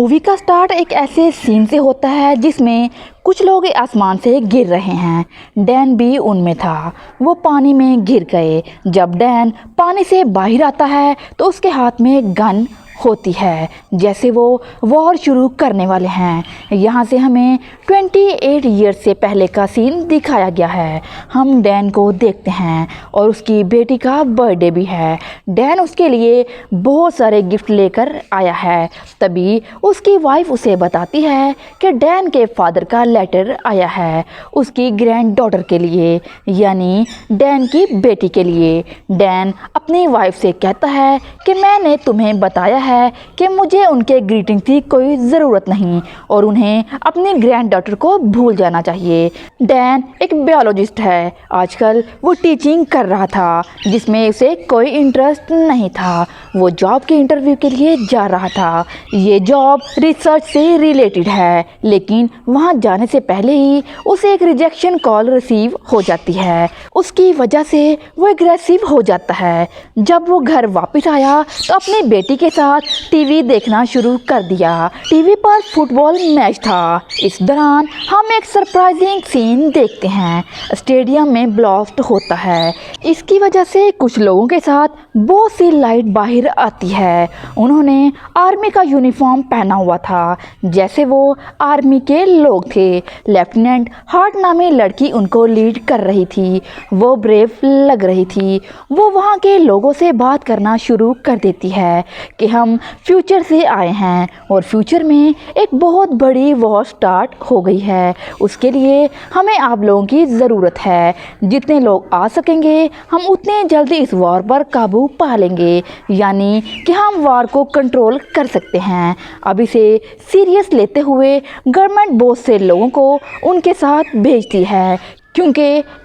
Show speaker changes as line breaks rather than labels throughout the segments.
Movie का start एक ऐसे सीन से होता है जिसमें कुछ लोग आसमान से गिर रहे हैं। डैन भी उनमें था। वो पानी में गिर गए। जब डैन पानी से बाहर आता है तो उसके हाथ में गन होती है, जैसे वो वॉर शुरू करने वाले हैं। यहाँ से हमें 28 ईयर्स से पहले का सीन दिखाया गया है। हम डैन को देखते हैं और उसकी बेटी का बर्थडे भी है। डैन उसके लिए बहुत सारे गिफ्ट लेकर आया है। तभी उसकी वाइफ उसे बताती है कि डैन के फादर का लेटर आया है उसकी ग्रैंड डॉटर के लिए, यानी डैन की बेटी के लिए। डैन अपनी वाइफ से कहता है कि मैंने तुम्हें बताया है कि मुझे उनके ग्रीटिंग की कोई ज़रूरत नहीं और उन्हें अपनी ग्रैंड डॉटर को भूल जाना चाहिए। डैन एक बायोलॉजिस्ट है। आजकल वो टीचिंग कर रहा था जिसमें उसे कोई इंटरेस्ट नहीं था। वो जॉब के इंटरव्यू के लिए जा रहा था। ये जॉब रिसर्च से रिलेटेड है, लेकिन वहाँ जाने से पहले ही उसे एक रिजेक्शन कॉल रिसीव हो जाती है। उसकी वजह से वो एग्रेसिव हो जाता है। जब वो घर वापस आया तो अपनी बेटी के साथ टीवी देखना शुरू कर दिया। टीवी पर फुटबॉल मैच था। इस दौरान हम एक सरप्राइजिंग सीन देखते हैं। स्टेडियम में ब्लास्ट होता है। इसकी वजह से कुछ लोगों के साथ बहुत सी लाइट बाहर आती है। उन्होंने आर्मी का यूनिफॉर्म पहना हुआ था, जैसे वो आर्मी के लोग थे। लेफ्टिनेंट हार्ट नामी लड़की उनको लीड कर रही थी। वो ब्रेव लग रही थी। वो वहाँ के लोगों से बात करना शुरू कर देती है कि हम फ्यूचर से आए हैं और फ्यूचर में एक बहुत बड़ी वॉर स्टार्ट हो गई है। उसके लिए हमें आप लोगों की ज़रूरत है। जितने लोग आ सकेंगे हम उतने जल्दी इस वॉर पर काबू पा लेंगे, यानी कि हम वॉर को कंट्रोल कर सकते हैं। अब इसे सीरियस लेते हुए गवर्नमेंट बहुत से लोगों को उनके साथ भेजती है, क्योंकि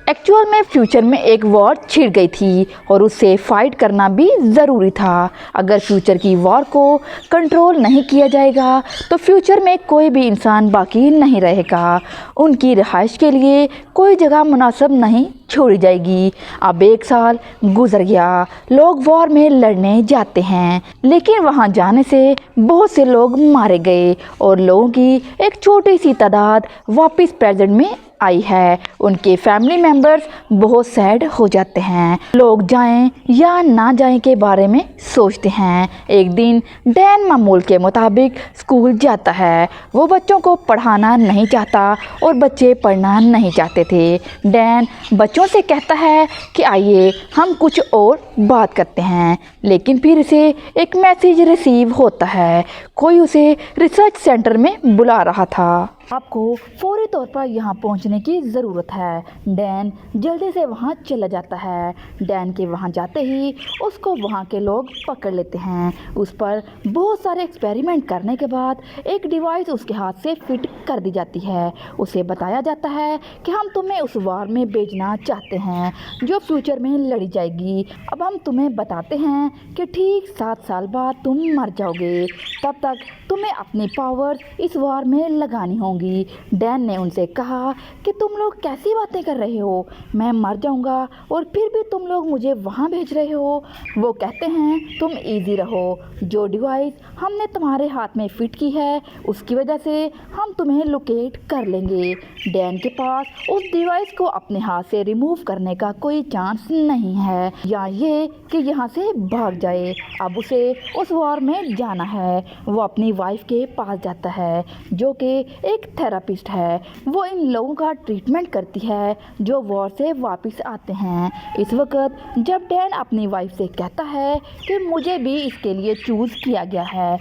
एक्चुअल में फ्यूचर में एक वॉर छिड़ गई थी और उससे फाइट करना भी ज़रूरी था। अगर फ्यूचर की वॉर को कंट्रोल नहीं किया जाएगा तो फ्यूचर में कोई भी इंसान बाकी नहीं रहेगा। उनकी रिहाइश के लिए कोई जगह मुनासिब नहीं छोड़ी जाएगी। अब 1 साल गुजर गया। लोग वॉर में लड़ने जाते हैं, लेकिन वहाँ जाने से बहुत से लोग मारे गए और लोगों की एक छोटी सी तादाद वापस प्रेजेंट में आई है। उनके फैमिली मेम्बर्स बहुत सैड हो जाते हैं। लोग जाएं या ना जाएं के बारे में सोचते हैं। एक दिन डैन मामूल के मुताबिक स्कूल जाता है। वो बच्चों को पढ़ाना नहीं चाहता और बच्चे पढ़ना नहीं चाहते थे। डैन बच्चों से कहता है कि आइए हम कुछ और बात करते हैं, लेकिन फिर इसे एक मैसेज रिसीव होता है। कोई उसे रिसर्च सेंटर में बुला रहा था। आपको फौरी तौर पर यहाँ पहुँचने की ज़रूरत है। डैन जल्दी से वहाँ चला जाता है। डैन के वहाँ जाते ही उसको वहाँ के लोग पकड़ लेते हैं। उस पर बहुत सारे एक्सपेरिमेंट करने के बाद एक डिवाइस उसके हाथ से फिट कर दी जाती है। उसे बताया जाता है कि हम तुम्हें उस वार में भेजना चाहते हैं जो फ्यूचर में लड़ी जाएगी। अब हम तुम्हें बताते हैं कि ठीक 7 साल बाद तुम मर जाओगे। तब तक तुम्हें अपनी पावर इस वार में लगानी होंगी। डैन ने उनसे कहा कि तुम लोग कैसी बातें कर रहे हो, मैं मर जाऊंगा और फिर भी तुम लोग मुझे वहाँ भेज रहे हो। वो कहते हैं तुम इजी रहो, जो डिवाइस हमने तुम्हारे हाथ में फिट की है उसकी वजह से हम तुम्हें लोकेट कर लेंगे। डैन के पास उस डिवाइस को अपने हाथ से रिमूव करने का कोई चांस नहीं है, या ये कि यहाँ से भाग जाए। अब उसे उस वॉर में जाना है। वो अपनी वाइफ के पास जाता है जो कि एक थेरापिस्ट है। वो इन लोगों का ट्रीटमेंट करती है जो वॉर से वापस आते हैं। इस वक्त जब डैन अपनी वाइफ से कहता है कि मुझे भी इसके लिए चूज़ किया गया है,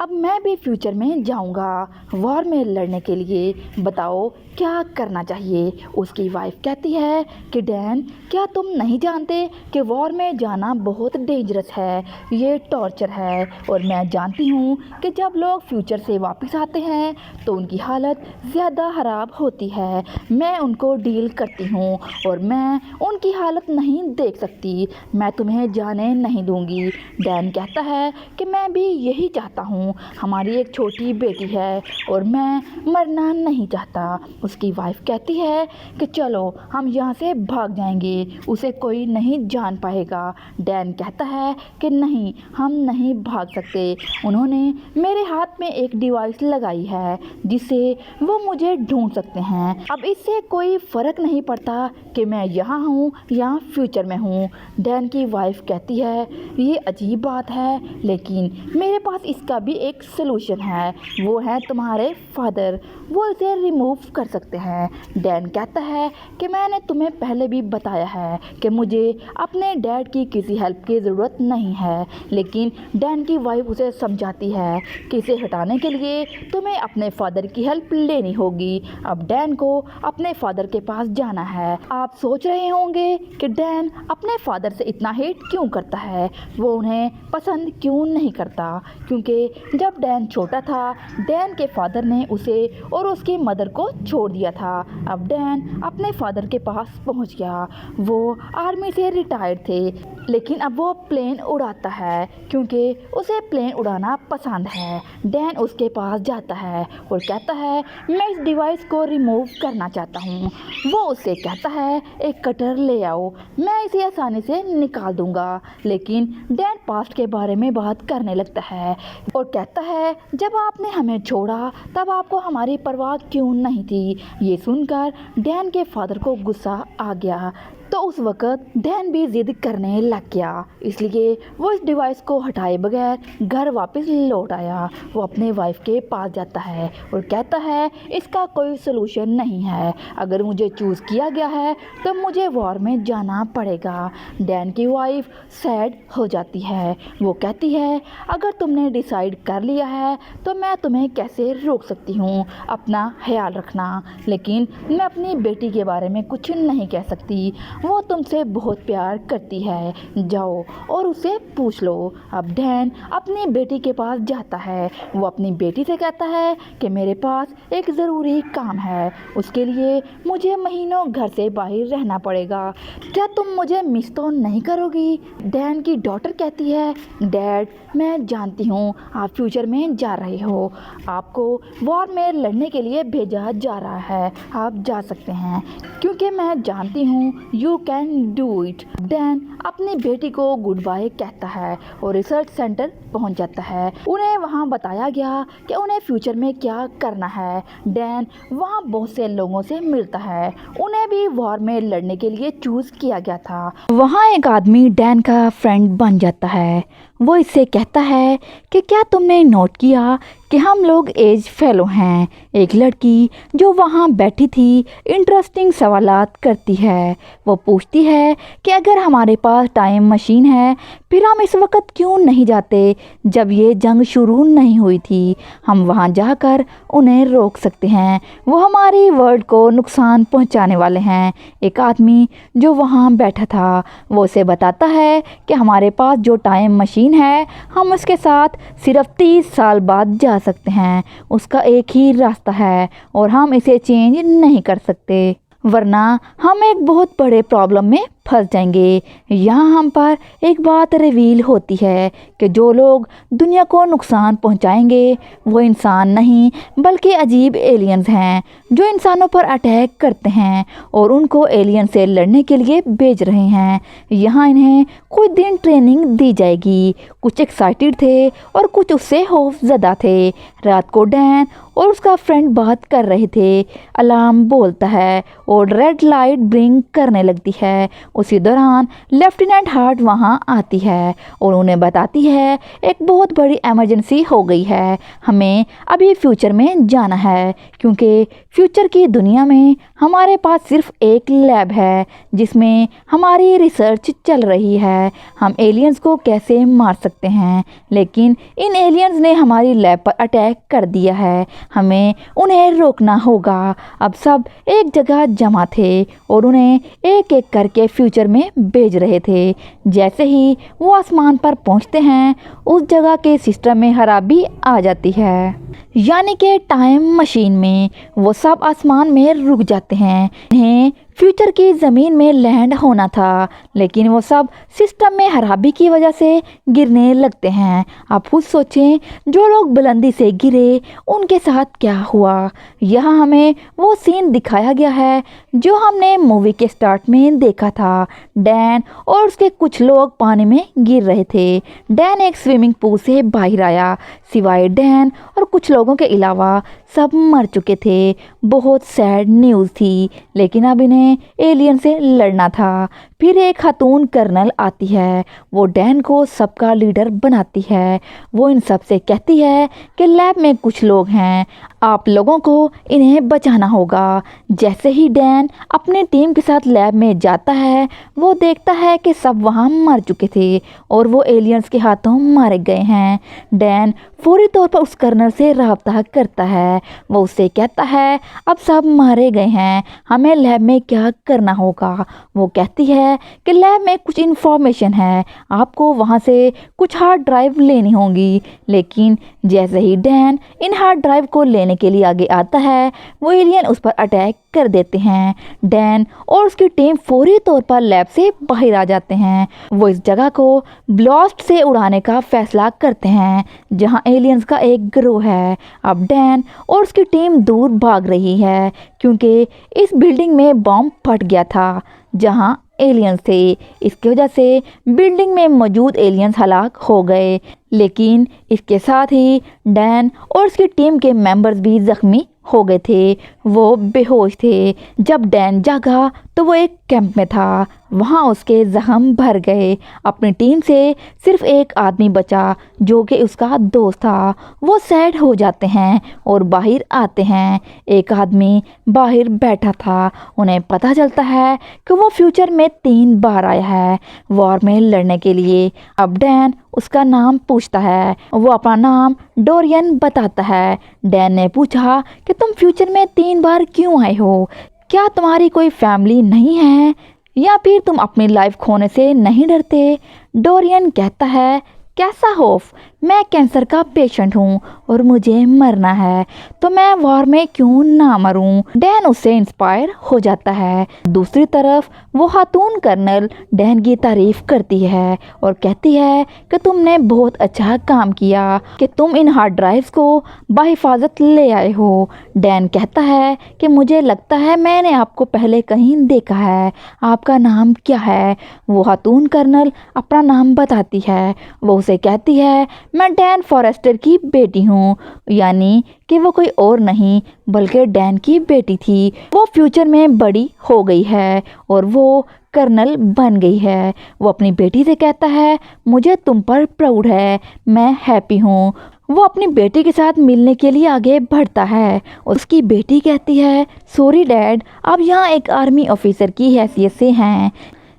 अब मैं भी फ्यूचर में जाऊंगा वॉर में लड़ने के लिए, बताओ क्या करना चाहिए। उसकी वाइफ कहती है कि डैन क्या तुम नहीं जानते कि वॉर में जाना बहुत डेंजरस है, ये टॉर्चर है और मैं जानती हूँ कि जब लोग फ्यूचर से वापस आते हैं तो उनकी हालत ज़्यादा ख़राब होती है। मैं उनको डील करती हूँ और मैं उनकी हालत नहीं देख सकती। मैं तुम्हें जाने नहीं दूँगी। डैन कहता है कि मैं भी यही चाहता हूँ। हूँ, हमारी एक छोटी बेटी है और मैं मरना नहीं चाहता। उसकी वाइफ कहती है कि चलो हम यहाँ से भाग जाएंगे, उसे कोई नहीं जान पाएगा। डैन कहता है कि नहीं, हम नहीं भाग सकते। उन्होंने मेरे हाथ में एक डिवाइस लगाई है जिससे वो मुझे ढूंढ सकते हैं। अब इससे कोई फ़र्क नहीं पड़ता कि मैं यहाँ हूँ या फ्यूचर में हूँ। डैन की वाइफ कहती है ये अजीब बात है, लेकिन मेरे पास इसका भी एक सलूशन है, वो है तुम्हारे फादर, वो इसे रिमूव कर सकते हैं। डैन कहता है कि मैंने तुम्हें पहले भी बताया है कि मुझे अपने डैड की किसी हेल्प की ज़रूरत नहीं है, लेकिन डैन की वाइफ उसे समझाती है कि इसे हटाने के लिए तुम्हें अपने फादर की हेल्प लेनी होगी। अब डैन को अपने फादर के पास जाना है। आप सोच रहे होंगे कि डैन अपने फादर से इतना हेट क्यों करता है, वो उन्हें पसंद क्यों नहीं करता, क्योंकि जब डैन छोटा था डैन के फादर ने उसे और उसकी मदर को छोड़ दिया था। अब डैन अपने फादर के पास पहुंच गया। वो आर्मी से रिटायर्ड थे, लेकिन अब वो प्लेन उड़ाता है क्योंकि उसे प्लेन उड़ाना पसंद है। डैन उसके पास जाता है और कहता है मैं इस डिवाइस को रिमूव करना चाहता हूँ। वो उससे कहता है एक कटर ले आओ, मैं इसे आसानी से निकाल दूंगा। लेकिन डैन पास्ट के बारे में बात करने लगता है और कहता है जब आपने हमें छोड़ा तब आपको हमारी परवाह क्यों नहीं थी। ये सुनकर डैन के फादर को गुस्सा आ गया, तो उस वक़्त डैन भी ज़िद करने लग गया, इसलिए वो इस डिवाइस को हटाए बगैर घर वापस लौट आया। वो अपने वाइफ के पास जाता है और कहता है इसका कोई सलूशन नहीं है, अगर मुझे चूज़ किया गया है तो मुझे वॉर में जाना पड़ेगा। डैन की वाइफ सैड हो जाती है। वो कहती है अगर तुमने डिसाइड कर लिया है तो मैं तुम्हें कैसे रोक सकती हूँ, अपना ख्याल रखना। लेकिन मैं अपनी बेटी के बारे में कुछ नहीं कह सकती, वो तुमसे बहुत प्यार करती है, जाओ और उसे पूछ लो। अब डैन अपनी बेटी के पास जाता है। वो अपनी बेटी से कहता है कि मेरे पास एक ज़रूरी काम है, उसके लिए मुझे महीनों घर से बाहर रहना पड़ेगा, क्या तुम मुझे मिस तो नहीं करोगी। डैन की डॉटर कहती है डैड मैं जानती हूँ आप फ्यूचर में जा रहे हो, आपको वॉर में लड़ने के लिए भेजा जा रहा है, आप जा सकते हैं क्योंकि मैं जानती हूँ you can do it. Dan अपनी बेटी को गुड बाय कहता है और रिसर्च सेंटर पहुंच जाता है। उन्हें वहां बताया गया कि उन्हें फ्यूचर में क्या करना है। डैन वहां बहुत से लोगों से मिलता है, उन्हें भी वॉर में लड़ने के लिए चूज़ किया गया था। वहां एक आदमी डैन का फ्रेंड बन जाता है। वो इससे कहता है कि क्या तुमने नोट किया कि हम लोग एज फेलो हैं। एक लड़की जो वहाँ बैठी थी इंटरेस्टिंग सवालात करती है। वो पूछती है कि अगर हमारे पास टाइम मशीन है फिर हम इस वक्त क्यों नहीं जाते जब ये जंग शुरू नहीं हुई थी, हम वहाँ जाकर उन्हें रोक सकते हैं, वो हमारी वर्ल्ड को नुकसान पहुँचाने वाले हैं। एक आदमी जो वहाँ बैठा था वो उसे बताता है कि हमारे पास जो टाइम मशीन है हम उसके साथ सिर्फ 30 साल बाद जा सकते हैं, उसका एक ही रास्ता है और हम इसे चेंज नहीं कर सकते, वरना हम एक बहुत बड़े प्रॉब्लम में फंस जाएंगे। यहाँ हम पर एक बात रिवील होती है कि जो लोग दुनिया को नुकसान पहुँचाएंगे वो इंसान नहीं बल्कि अजीब एलियंस हैं जो इंसानों पर अटैक करते हैं और उनको एलियन से लड़ने के लिए भेज रहे हैं। यहाँ इन्हें कुछ दिन ट्रेनिंग दी जाएगी। कुछ एक्साइटेड थे और कुछ उससे खौफज़दा थे। रात को डैन और उसका फ्रेंड बात कर रहे थे। अलार्म बोलता है और रेड लाइट ब्लिंक करने लगती है। उसी दौरान लेफ्टिनेंट हार्ट वहां आती है और उन्हें बताती है एक बहुत बड़ी इमरजेंसी हो गई है, हमें अभी फ्यूचर में जाना है क्योंकि फ्यूचर की दुनिया में हमारे पास सिर्फ एक लैब है जिसमें हमारी रिसर्च चल रही है। हम एलियंस को कैसे मार सकते हैं, लेकिन इन एलियंस ने हमारी लैब पर अटैक कर दिया है, हमें उन्हें रोकना होगा। अब सब एक जगह जमा थे और उन्हें एक एक करके फ्यूचर में भेज रहे थे। जैसे ही वो आसमान पर पहुंचते हैं उस जगह के सिस्टम में खराबी आ जाती है, यानी कि टाइम मशीन में वो सब आसमान में रुक जाते हैं। इन्हें फ्यूचर की ज़मीन में लैंड होना था, लेकिन वो सब सिस्टम में खराबी की वजह से गिरने लगते हैं। आप खुद सोचें, जो लोग बुलंदी से गिरे उनके साथ क्या हुआ। यहाँ हमें वो सीन दिखाया गया है जो हमने मूवी के स्टार्ट में देखा था। डैन और उसके कुछ लोग पानी में गिर रहे थे। डैन एक स्विमिंग पूल से बाहर आया। सिवाय डैन और कुछ लोगों के अलावा सब मर चुके थे। बहुत सैड न्यूज़ थी, लेकिन अब इन्हें एलियन से लड़ना था। फिर एक खातून कर्नल आती है। वो डैन को सबका लीडर बनाती है। वो इन सब से कहती है कि लैब में कुछ लोग हैं, आप लोगों को इन्हें बचाना होगा। जैसे ही डैन अपनी टीम के साथ लैब में जाता है, वो देखता है कि सब वहाँ मर चुके थे और वो एलियंस के हाथों मारे गए हैं। डैन फौरी तौर पर उस कर्नल से रब्ता करता है। वो उससे कहता है, अब सब मारे गए हैं, हमें लैब में क्या करना होगा। वो कहती है कि लैब में कुछ इन्फॉर्मेशन है, आपको वहाँ से कुछ हार्ड ड्राइव लेनी होगी। लेकिन जैसे ही डैन इन हार्ड ड्राइव को लेने के लिए आगे आता है, वो एलियन उस पर अटैक कर देते हैं। डैन और उसकी टीम फौरी तौर पर लैब से बाहर आ जाते हैं। वो इस जगह को ब्लास्ट से उड़ाने का फैसला करते हैं जहां एलियंस का एक ग्रोह है। अब डैन और उसकी टीम दूर भाग रही है क्योंकि इस बिल्डिंग में बॉम्ब फट गया था जहां एलियंस थे। इसकी वजह से बिल्डिंग में मौजूद एलियंस हलाक हो गए, लेकिन इसके साथ ही डैन और उसकी टीम के मेंबर्स भी जख्मी हो गए थे। वो बेहोश थे। जब डैन जागा तो वो एक कैंप में था। वहाँ उसके जख्म भर गए। अपनी टीम से सिर्फ एक आदमी बचा जो कि उसका दोस्त था। वो सैड हो जाते हैं और बाहर आते हैं। एक आदमी बाहर बैठा था। उन्हें पता चलता है कि वो फ्यूचर में 3 बार आया है वॉर में लड़ने के लिए। अब डैन उसका नाम पूछता है। वो अपना नाम डोरियन बताता है। डैन ने पूछा कि तुम फ्यूचर में 3 बार क्यों आए हो? क्या तुम्हारी कोई फैमिली नहीं है या फिर तुम अपनी लाइफ खोने से नहीं डरते? डोरियन कहता है, कैसा खौफ, मैं कैंसर का पेशेंट हूँ और मुझे मरना है, तो मैं वॉर में क्यों ना मरूं। डैन उससे इंस्पायर हो जाता है। दूसरी तरफ वो खातून कर्नल डैन की तारीफ करती है और कहती है कि तुमने बहुत अच्छा काम किया कि तुम इन हार्ड ड्राइव्स को बाहिफाजत ले आए हो। डैन कहता है कि मुझे लगता है मैंने आपको पहले कहीं देखा है, आपका नाम क्या है? वो खातून कर्नल अपना नाम बताती है। वो उसे कहती है, मैं डैन फॉरेस्टर की बेटी हूँ, यानी कि वो कोई और नहीं बल्कि डैन की बेटी थी। वो फ्यूचर में बड़ी हो गई है और वो कर्नल बन गई है। वो अपनी बेटी से कहता है, मुझे तुम पर प्राउड है, मैं हैप्पी हूँ। वो अपनी बेटी के साथ मिलने के लिए आगे बढ़ता है। उसकी बेटी कहती है, सॉरी डैड, आप यहाँ एक आर्मी ऑफिसर की हैसियत से हैं,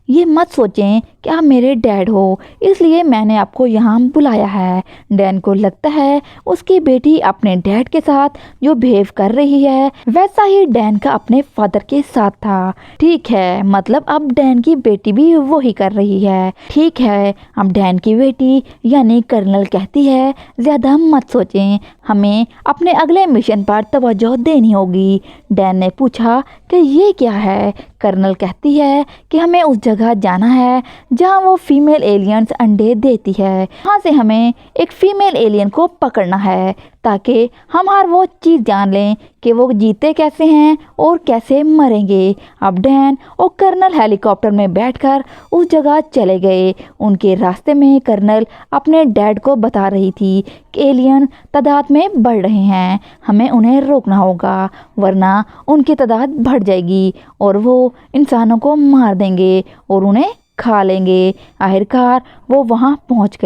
ये मत सोचें कि आप मेरे डैड हो, इसलिए मैंने आपको यहाँ बुलाया है। डैन को लगता है उसकी बेटी अपने डैड के साथ जो बिहेव कर रही है वैसा ही डैन का अपने फादर के साथ था। ठीक है, मतलब अब डैन की बेटी भी वही कर रही है। ठीक है, अब डैन की बेटी यानी कर्नल कहती है, ज़्यादा मत सोचें, हमें अपने अगले मिशन पर तवज्जो देनी होगी। डैन ने पूछा कि ये क्या है? कर्नल कहती है कि हमें उस जगह जाना है जहाँ वो फीमेल एलियंस अंडे देती है। वहाँ से हमें एक फीमेल एलियन को पकड़ना है ताकि हम हर वो चीज़ जान लें कि वो जीते कैसे हैं और कैसे मरेंगे। अब डैन और कर्नल हेलीकॉप्टर में बैठकर उस जगह चले गए। उनके रास्ते में कर्नल अपने डैड को बता रही थी कि एलियन तादाद में बढ़ रहे हैं, हमें उन्हें रोकना होगा वरना उनकी तादाद बढ़ जाएगी और वो इंसानों को मार देंगे और उन्हें खा लेंगे। आखिरकार वो वहाँ पहुँच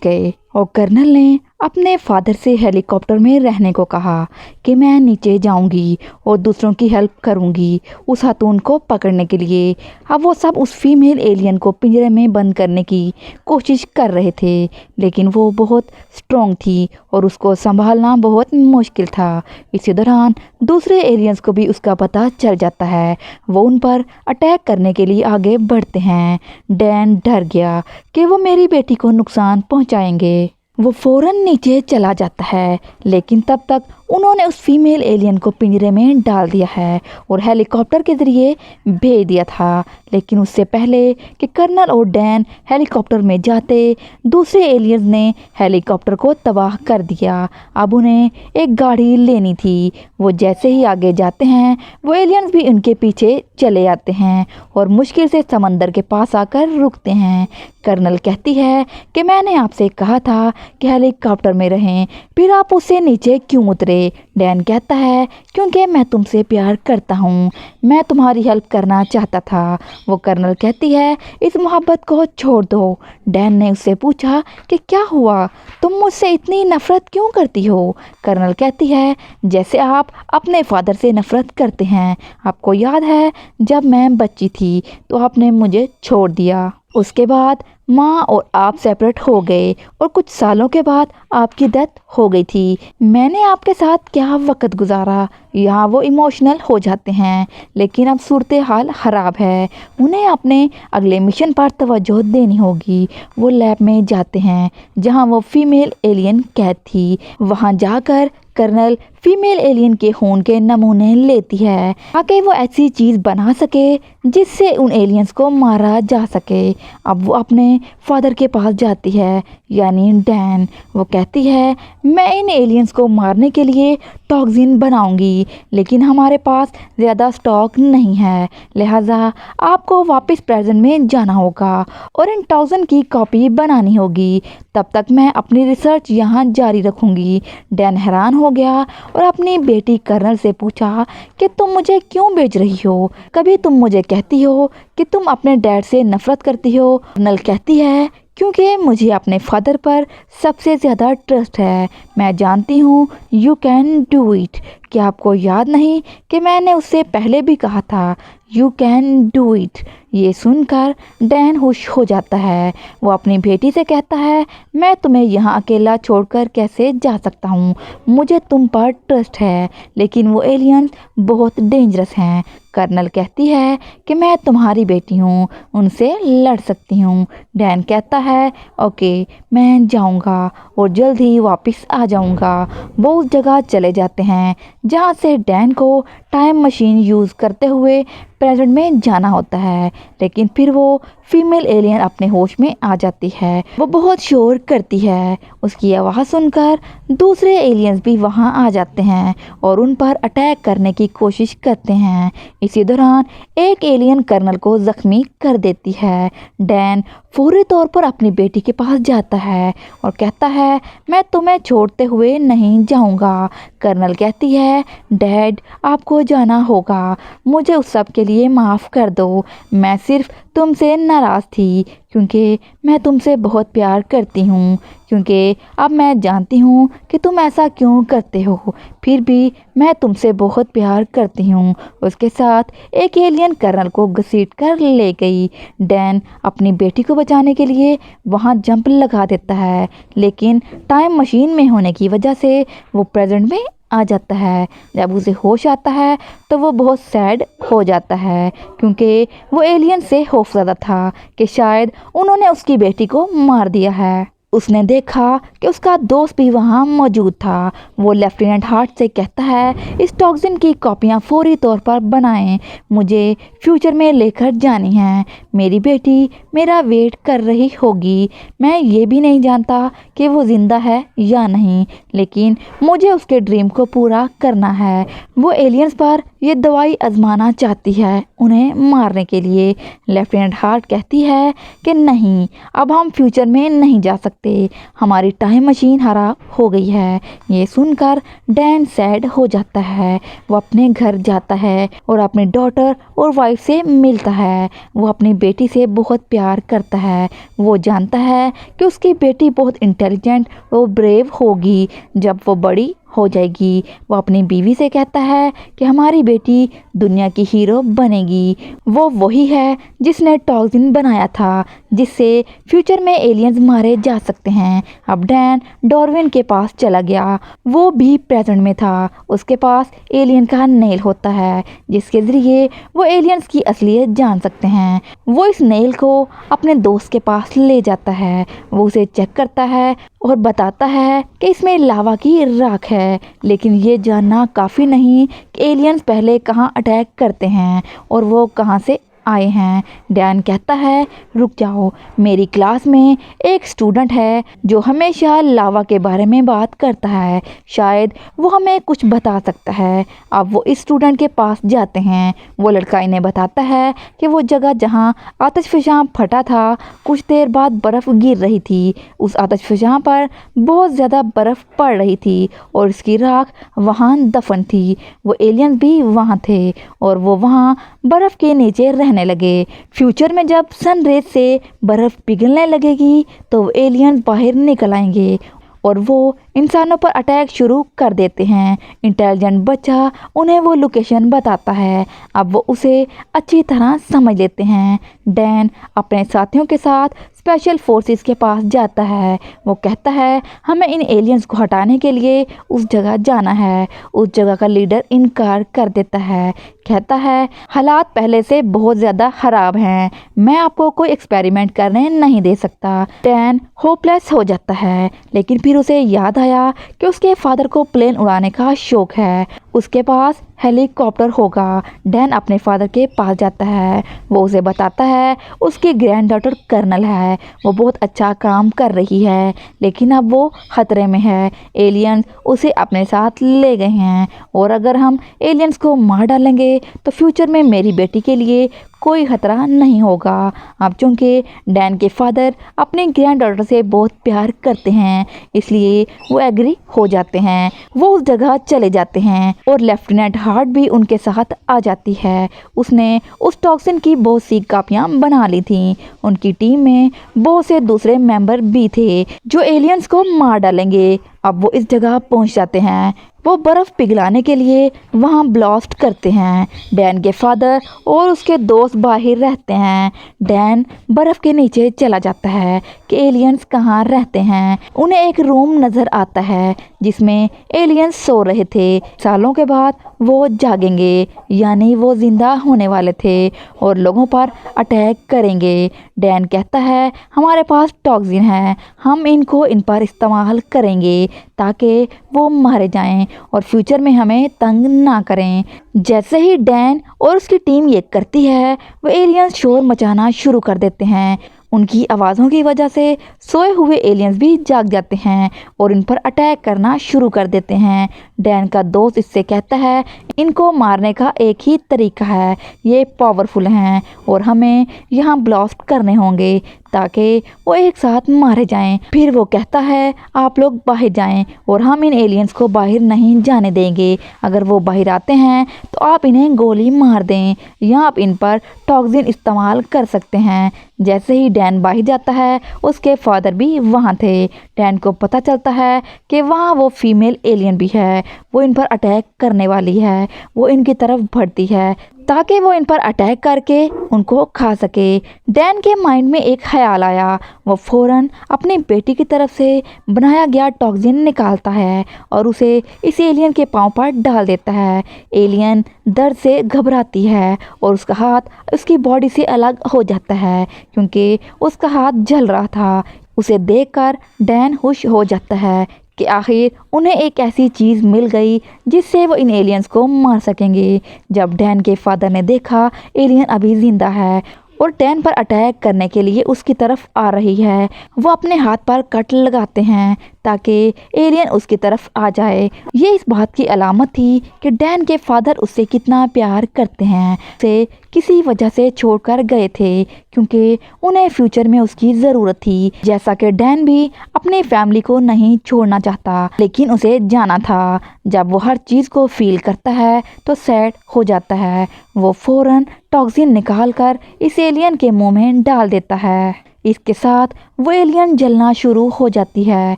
गए और कर्नल ने अपने फादर से हेलीकॉप्टर में रहने को कहा कि मैं नीचे जाऊंगी और दूसरों की हेल्प करूंगी उस खातून को पकड़ने के लिए। अब वो सब उस फीमेल एलियन को पिंजरे में बंद करने की कोशिश कर रहे थे, लेकिन वो बहुत स्ट्रॉन्ग थी और उसको संभालना बहुत मुश्किल था। इसी दौरान दूसरे एलियंस को भी उसका पता चल जाता है। वो उन पर अटैक करने के लिए आगे बढ़ते हैं। डैन डर गया कि वो मेरी बेटी को नुकसान पहुंचाएंगे। वो फौरन नीचे चला जाता है, लेकिन तब तक उन्होंने उस फीमेल एलियन को पिंजरे में डाल दिया है और हेलीकॉप्टर के ज़रिए भेज दिया था। लेकिन उससे पहले कि कर्नल और डैन हेलीकॉप्टर में जाते, दूसरे एलियंस ने हेलीकॉप्टर को तबाह कर दिया। अब उन्हें एक गाड़ी लेनी थी। वो जैसे ही आगे जाते हैं, वो एलियंस भी उनके पीछे चले आते हैं और मुश्किल से समंदर के पास आकर रुकते हैं। कर्नल कहती है कि मैंने आपसे कहा था कि हेलीकॉप्टर में रहें, फिर आप उससे नीचे क्यों उतरे? डैन कहता है क्योंकि मैं तुमसे प्यार करता हूँ, मैं तुम्हारी हेल्प करना चाहता था। वो कर्नल कहती है इस मोहब्बत को छोड़ दो। डैन ने उससे पूछा कि क्या हुआ, तुम मुझसे इतनी नफरत क्यों करती हो? कर्नल कहती है जैसे आप अपने फादर से नफरत करते हैं। आपको याद है जब मैं बच्ची थी तो आपने मुझे छोड़ दिया। उसके बाद माँ और आप सेपरेट हो गए और कुछ सालों के बाद आपकी डेथ हो गई थी। मैंने आपके साथ क्या वक्त गुजारा। यहाँ वो इमोशनल हो जाते हैं, लेकिन अब सूरत हाल ख़राब है। उन्हें अपने अगले मिशन पर तवज्जो देनी होगी। वो लैब में जाते हैं जहाँ वो फीमेल एलियन कैद थी। वहाँ जाकर कर्नल फीमेल एलियन के खून के नमूने लेती है ताकि वो ऐसी चीज़ बना सके जिससे उन एलियंस को मारा जा सके। अब वो अपने फादर के पास जाती है, यानी डैन। वो कहती है मैं इन एलियंस को मारने के लिए टॉक्सिन बनाऊंगी, लेकिन हमारे पास ज़्यादा स्टॉक नहीं है, लिहाजा आपको वापस प्रेजेंट में जाना होगा और इन टॉक्सिन की कॉपी बनानी होगी। तब तक मैं अपनी रिसर्च यहाँ जारी रखूँगी। डैन हैरान हो गया और अपनी बेटी कर्नल से पूछा कि तुम मुझे क्यों भेज रही हो? कभी तुम मुझे कहती हो कि तुम अपने डैड से नफरत करती हो। कर्नल कहती है क्योंकि मुझे अपने फादर पर सबसे ज़्यादा ट्रस्ट है। मैं जानती हूँ यू कैन डू इट। क्या आपको याद नहीं कि मैंने उससे पहले भी कहा था यू कैन डू इट? ये सुनकर डैन खुश हो जाता है। वो अपनी बेटी से कहता है मैं तुम्हें यहाँ अकेला छोड़कर कैसे जा सकता हूँ, मुझे तुम पर ट्रस्ट है, लेकिन वो एलियंस बहुत डेंजरस हैं। कर्नल कहती है कि मैं तुम्हारी बेटी हूँ, उनसे लड़ सकती हूँ। डैन कहता है ओके मैं जाऊँगा और जल्द ही वापस आ जाऊँगा। वो उस जगह चले जाते हैं जहाँ से डैन को टाइम मशीन यूज़ करते हुए प्रेजेंट में जाना होता है, लेकिन फिर वो फीमेल एलियन अपने होश में आ जाती है। वो बहुत शोर करती है। उसकी आवाज़ सुनकर दूसरे एलियंस भी वहाँ आ जाते हैं और उन पर अटैक करने की कोशिश करते हैं। इसी दौरान एक एलियन कर्नल को ज़ख्मी कर देती है। डैन फौरी तौर पर अपनी बेटी के पास जाता है और कहता है मैं तुम्हें छोड़ते हुए नहीं जाऊंगा। कर्नल कहती है डैड आपको जाना होगा, मुझे उस सब के लिए माफ़ कर दो। मैं सिर्फ तुमसे नाराज़ थी क्योंकि मैं तुमसे बहुत प्यार करती हूँ, क्योंकि अब मैं जानती हूँ कि तुम ऐसा क्यों करते हो, फिर भी मैं तुमसे बहुत प्यार करती हूँ। उसके साथ एक एलियन कर्नल को घसीट कर ले गई। डैन अपनी बेटी को बचाने के लिए वहाँ जंप लगा देता है, लेकिन टाइम मशीन में होने की वजह से वो प्रेजेंट में आ जाता है। जब उसे होश आता है तो वो बहुत सैड हो जाता है क्योंकि वो एलियन से खौफज़दा था कि शायद उन्होंने उसकी बेटी को मार दिया है। उसने देखा कि उसका दोस्त भी वहाँ मौजूद था। वो लेफ्टिनेंट हार्ट से कहता है इस टॉक्सिन की कॉपियाँ फौरी तौर पर बनाएं, मुझे फ्यूचर में लेकर जानी है। मेरी बेटी मेरा वेट कर रही होगी। मैं ये भी नहीं जानता कि वो ज़िंदा है या नहीं, लेकिन मुझे उसके ड्रीम को पूरा करना है। वो एलियंस पर ये दवाई आजमाना चाहती है उन्हें मारने के लिए। लेफ्टिनेंट हार्ट कहती है कि नहीं, अब हम फ्यूचर में नहीं जा सकते, हमारी टाइम मशीन खराब हो गई है। ये सुनकर डैन सैड हो जाता है। वो अपने घर जाता है और अपनी डॉटर और वाइफ से मिलता है। वो अपनी बेटी से बहुत प्यार करता है। वो जानता है कि उसकी बेटी बहुत इंटेलिजेंट और ब्रेव होगी जब वो बड़ी हो जाएगी। वो अपनी बीवी से कहता है कि हमारी बेटी दुनिया की हीरो बनेगी। वो वही है जिसने टॉक्सिन बनाया था जिससे फ्यूचर में एलियंस मारे जा सकते हैं। अब डैन डार्विन के पास चला गया। वो भी प्रेजेंट में था। उसके पास एलियन का नेल होता है जिसके ज़रिए वो एलियंस की असलियत जान सकते हैं। वो इस नेल को अपने दोस्त के पास ले जाता है। वो उसे चेक करता है और बताता है कि इसमें लावा की राख है। है, लेकिन ये जानना काफ़ी नहीं कि एलियंस पहले कहाँ अटैक करते हैं और वो कहाँ से आए हैं। डैन कहता है, रुक जाओ, मेरी क्लास में एक स्टूडेंट है जो हमेशा लावा के बारे में बात करता है, शायद वो हमें कुछ बता सकता है। अब वो इस स्टूडेंट के पास जाते हैं। वो लड़का इन्हें बताता है कि वो जगह जहाँ आतिशफ़शां फटा था, कुछ देर बाद बर्फ़ गिर रही थी। उस आतिशफ़शां पर बहुत ज़्यादा बर्फ़ पड़ रही थी और इसकी राख वहाँ दफन थी। वो एलियंस भी वहाँ थे और वो वहाँ बर्फ़ के नीचे रहने लगे। फ्यूचर में जब सन रेज से बर्फ़ पिघलने लगेगी तो एलियंस बाहर निकल आएंगे और वो इंसानों पर अटैक शुरू कर देते हैं। इंटेलिजेंट बच्चा उन्हें वो लोकेशन बताता है। अब वो उसे अच्छी तरह समझ लेते हैं। डैन अपने साथियों के साथ स्पेशल फोर्सेस के पास जाता है। वो कहता है, हमें इन एलियंस को हटाने के लिए उस जगह जाना है। उस जगह का लीडर इनकार कर देता है, कहता है, हालात पहले से बहुत ज़्यादा ख़राब हैं, मैं आपको कोई एक्सपेरिमेंट करने नहीं दे सकता। डैन होपलेस हो जाता है, लेकिन फिर उसे याद आया कि उसके फादर को प्लेन उड़ाने का शौक है, उसके पास हेलीकॉप्टर होगा। डैन अपने फादर के पास जाता है। वो उसे बताता है उसकी ग्रैंड डॉटर कर्नल है, वो बहुत अच्छा काम कर रही है, लेकिन अब वो ख़तरे में है। एलियंस उसे अपने साथ ले गए हैं और अगर हम एलियंस को मार डालेंगे तो फ्यूचर में मेरी बेटी के लिए कोई खतरा नहीं होगा। अब चूँकि डैन के फादर अपने ग्रैंड डॉटर से बहुत प्यार करते हैं, इसलिए वो एग्री हो जाते हैं। वो उस जगह चले जाते हैं और लेफ्टिनेंट हार्ट भी उनके साथ आ जाती है। उसने उस टॉक्सिन की बहुत सी कापियाँ बना ली थी। उनकी टीम में बहुत से दूसरे मेंबर भी थे जो एलियंस को मार डालेंगे। अब वो इस जगह पहुंच जाते हैं। वो बर्फ़ पिघलाने के लिए वहां ब्लास्ट करते हैं। डैन के फादर और उसके दोस्त बाहर रहते हैं। डैन बर्फ़ के नीचे चला जाता है कि एलियंस कहाँ रहते हैं। उन्हें एक रूम नज़र आता है जिसमें एलियंस सो रहे थे। सालों के बाद वो जागेंगे, यानी वो ज़िंदा होने वाले थे और लोगों पर अटैक करेंगे। डैन कहता है, हमारे पास टॉक्सिन है, हम इनको इन पर इस्तेमाल करेंगे ताकि वो मारे जाएं और फ्यूचर में हमें तंग ना करें। जैसे ही डैन और उसकी टीम ये करती है, वो एलियंस शोर मचाना शुरू कर देते हैं। उनकी आवाज़ों की वजह से सोए हुए एलियंस भी जाग जाते हैं और इन पर अटैक करना शुरू कर देते हैं। डैन का दोस्त इससे कहता है, इनको मारने का एक ही तरीका है, ये पावरफुल हैं और हमें यहाँ ब्लास्ट करने होंगे ताकि वो एक साथ मारे जाएं। फिर वो कहता है, आप लोग बाहर जाएं और हम इन एलियंस को बाहर नहीं जाने देंगे। अगर वो बाहर आते हैं तो आप इन्हें गोली मार दें या आप इन पर टॉक्सिन इस्तेमाल कर सकते हैं। जैसे ही डैन बाहर जाता है, उसके फादर भी वहाँ थे। डैन को पता चलता है कि वहाँ वो फीमेल एलियन भी है, वो इन पर अटैक करने वाली है। वो इनकी तरफ बढ़ती है ताकि वो इन पर अटैक करके उनको खा सके। डैन के माइंड में एक ख्याल आया। वो फ़ौरन अपनी बेटी की तरफ से बनाया गया टॉक्सिन निकालता है और उसे इस एलियन के पाँव पर डाल देता है। एलियन दर्द से घबराती है और उसका हाथ उसकी बॉडी से अलग हो जाता है क्योंकि उसका हाथ जल रहा था। उसे देखकर डैन खुश हो जाता है कि आखिर उन्हें एक ऐसी चीज़ मिल गई जिससे वो इन एलियंस को मार सकेंगे। जब डैन के फादर ने देखा एलियन अभी ज़िंदा है और डैन पर अटैक करने के लिए उसकी तरफ आ रही है, वो अपने हाथ पर कट लगाते हैं ताकि एलियन उसकी तरफ आ जाए। ये इस बात की अलामत थी कि डैन के फादर उससे कितना प्यार करते हैं। उसे किसी वजह से छोड़कर गए थे क्योंकि उन्हें फ्यूचर में उसकी ज़रूरत थी। जैसा कि डैन भी अपनी फैमिली को नहीं छोड़ना चाहता, लेकिन उसे जाना था। जब वो हर चीज़ को फील करता है तो सैड हो जाता है। वो फ़ौरन टॉक्सिन निकाल कर इस एलियन के मुंह में डाल देता है। इसके साथ वो एलियन जलना शुरू हो जाती है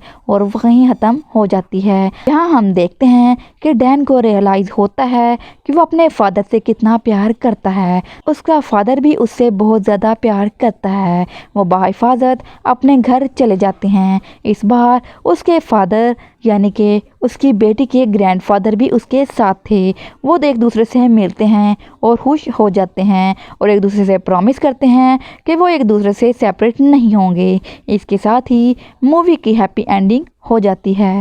और वहीं ख़त्म हो जाती है। यहाँ हम देखते हैं कि डैन को रियलाइज़ होता है कि वो अपने फादर से कितना प्यार करता है। उसका फादर भी उससे बहुत ज़्यादा प्यार करता है। वो बाहिफाजत अपने घर चले जाते हैं। इस बार उसके फादर यानी कि उसकी बेटी के ग्रैंडफादर भी उसके साथ थे। वो एक दूसरे से मिलते हैं और खुश हो जाते हैं और एक दूसरे से प्रॉमिस करते हैं कि वो एक दूसरे से सेपरेट नहीं होंगे। इसके साथ ही मूवी की हैप्पी एंडिंग हो जाती है।